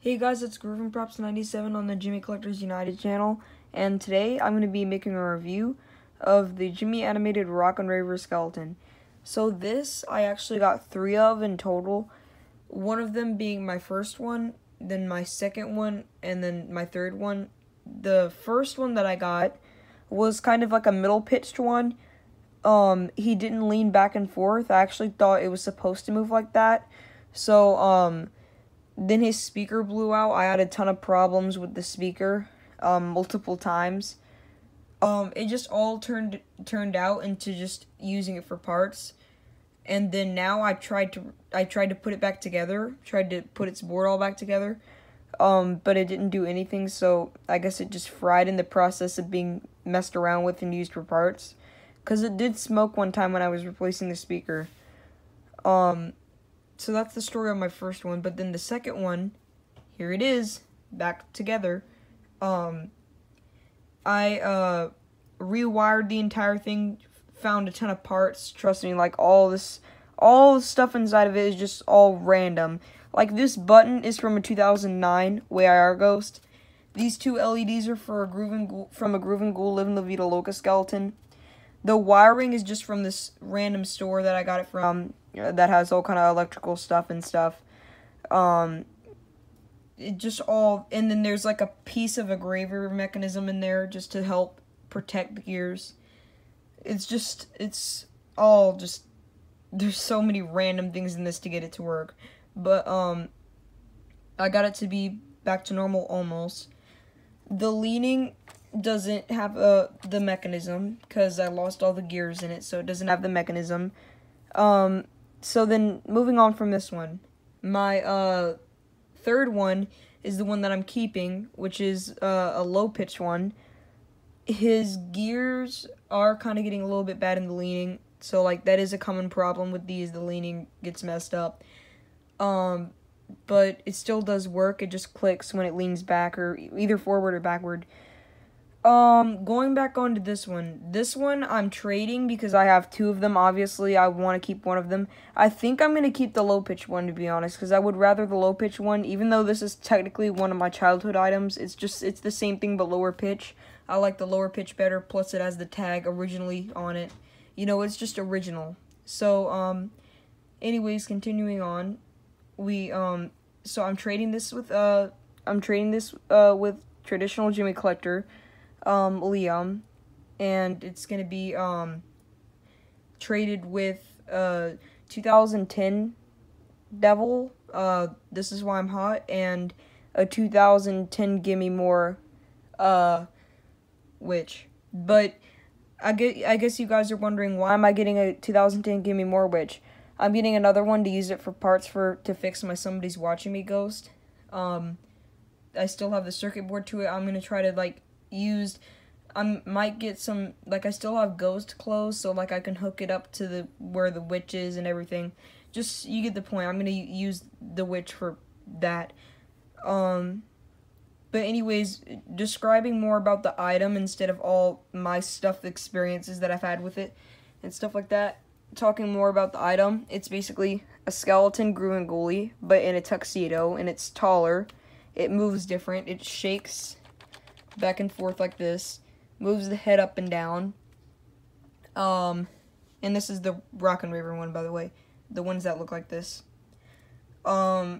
Hey guys, it's Groovin Props 97 on the Jimmy Collectors United channel, and today I'm going to be making a review of the Jimmy animated Rockin Raver skeleton. So this, I actually got 3 of in total, one of them being my first one, then my second one, and then my third one. The first one that I got was kind of like a middle pitched one. He didn't lean back and forth. I actually thought it was supposed to move like that. So, then his speaker blew out. I had a ton of problems with the speaker, multiple times. It just all turned out into just using it for parts. And then now I tried to put it back together, tried to put its board all back together. But it didn't do anything, so I guess it just fried in the process of being messed around with and used for parts. 'Cause it did smoke one time when I was replacing the speaker. So that's the story of my first one, but then the second one, here it is, back together. I rewired the entire thing, found a ton of parts. Trust me, like all the stuff inside of it is just all random. Like this button is from a 2009 Way IR Ghost. These two LEDs are for from a Groovin Ghoul Living La Vida Loca skeleton. The wiring is just from this random store that I got it from, that has all kind of electrical stuff and stuff. It just all, and then there's like a piece of a Raver mechanism in there just to help protect the gears. It's all just, there's so many random things in this to get it to work. But, I got it to be back to normal almost. The leaning doesn't have the mechanism because I lost all the gears in it, so it doesn't have the mechanism. So then moving on from this one, my third one is the one that I'm keeping, which is a low pitch one. His gears are kind of getting a little bit bad in the leaning, so like that is a common problem with these. The leaning gets messed up. But it still does work. It just clicks when it leans back, or either forward or backward. Going back onto this one. This one I'm trading because I have 2 of them. Obviously, I want to keep one of them. I think I'm going to keep the low pitch one, to be honest, because I would rather the low pitch one, even though this is technically one of my childhood items. It's the same thing but lower pitch. I like the lower pitch better, plus it has the tag originally on it. You know, it's just original. So, anyways, continuing on. So I'm trading this with traditional Jimmy Collector, Liam, and it's gonna be traded with 2010 Devil, This Is Why I'm Hot, and a 2010 Gimme More Witch. But I guess you guys are wondering, why am I getting a 2010 Gimme More Witch? I'm getting another one to use it for parts to fix my Somebody's Watching Me ghost. I still have the circuit board to it. I'm gonna try to I might get some, I still have ghost clothes, so I can hook it up to where the witch is and everything. Just, you get the point. I'm gonna use the witch for that. But anyways, describing more about the item instead of all my stuff experiences that I've had with it and stuff like that. Talking more about the item, it's basically a skeleton Groovin Ghoulie, but in a tuxedo, and it's taller. It moves different. It shakes back and forth like this, moves the head up and down. And this is the Rockin Raver one, by the way, the ones that look like this. Blue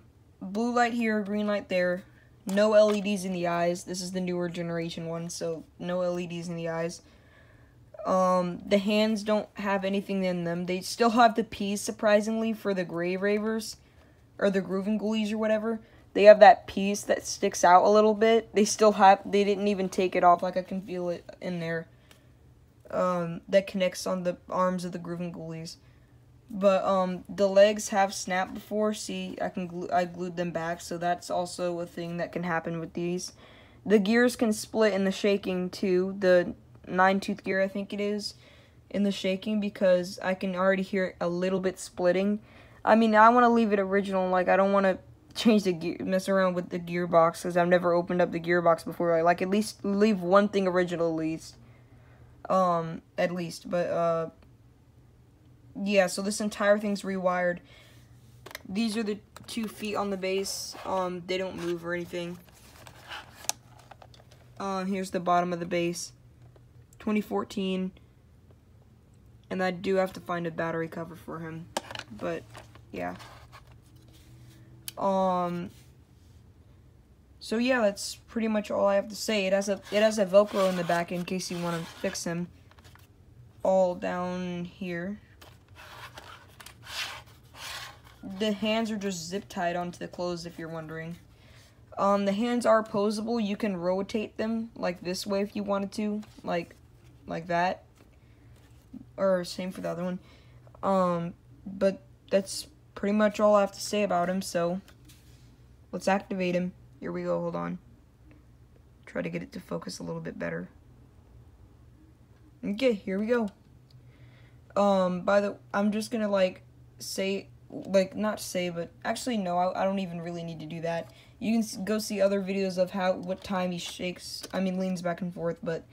light here, green light there. No LEDs in the eyes. This is the newer generation one, so no LEDs in the eyes. The hands don't have anything in them. They still have the piece, surprisingly, for the gray Ravers, or the Groovin Ghoulies or whatever. They have that piece that sticks out a little bit. They didn't even take it off. I can feel it in there. That connects on the arms of the Groovin Ghoulies. But, the legs have snapped before. See, I glued them back, so that's also a thing that can happen with these. The gears can split in the shaking, too. The 9-tooth gear, I think it is, in the shaking, because I can already hear it a little bit splitting. I mean, I want to leave it original. I don't want to change the gear, mess around with the gearbox, because I've never opened up the gearbox before. At least leave one thing original, at least. But, yeah, so this entire thing's rewired. these are the 2 feet on the base. They don't move or anything. Here's the bottom of the base. 2014. And I do have to find a battery cover for him. But, yeah. So yeah, that's pretty much all I have to say. It has a Velcro in the back in case you want to fix him. All down here. The hands are just zip tied onto the clothes, if you're wondering. The hands are posable. You can rotate them like this way if you wanted to, like that. Or same for the other one. But that's pretty much all I have to say about him. So let's activate him. Here we go. Hold on. Try to get it to focus a little bit better. Okay, here we go. I'm just gonna but actually no, I don't even really need to do that. You can go see other videos of what time he leans back and forth, but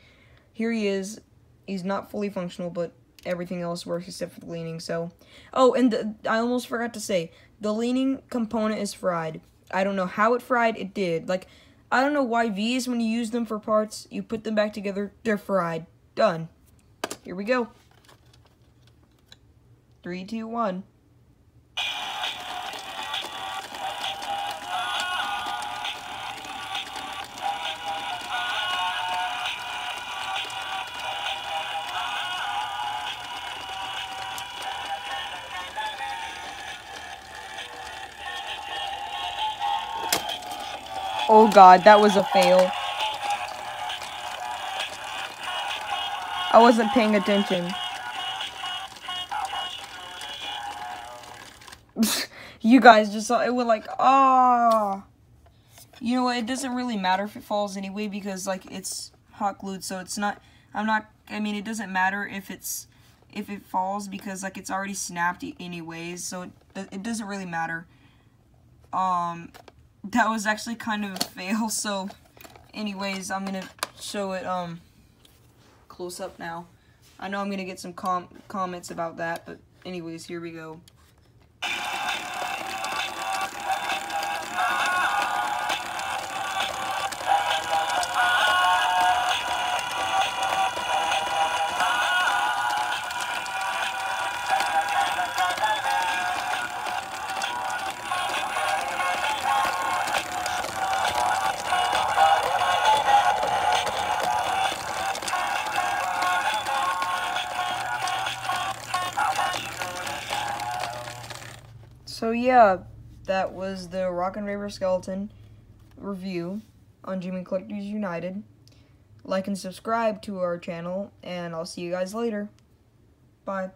here he is. He's not fully functional, but everything else works except for the leaning, so. Oh, and I almost forgot to say, the leaning component is fried. I don't know how it fried, it did. Like, I don't know why V's, when you use them for parts, you put them back together, they're fried. Done. Here we go. 3, 2, 1. Oh god, that was a fail. I wasn't paying attention. You guys just saw it went like, ah. You know what, it doesn't really matter if it falls anyway because like it's hot glued, so it's not, it doesn't matter if it falls because like it's already snapped anyways, so it doesn't really matter. That was actually kind of a fail, so anyways, I'm gonna show it close up now. I know I'm gonna get some comments about that, but anyways, here we go. So yeah, that was the Rockin' Raver skeleton review on Gym Collectors United. Like and subscribe to our channel, and I'll see you guys later. Bye.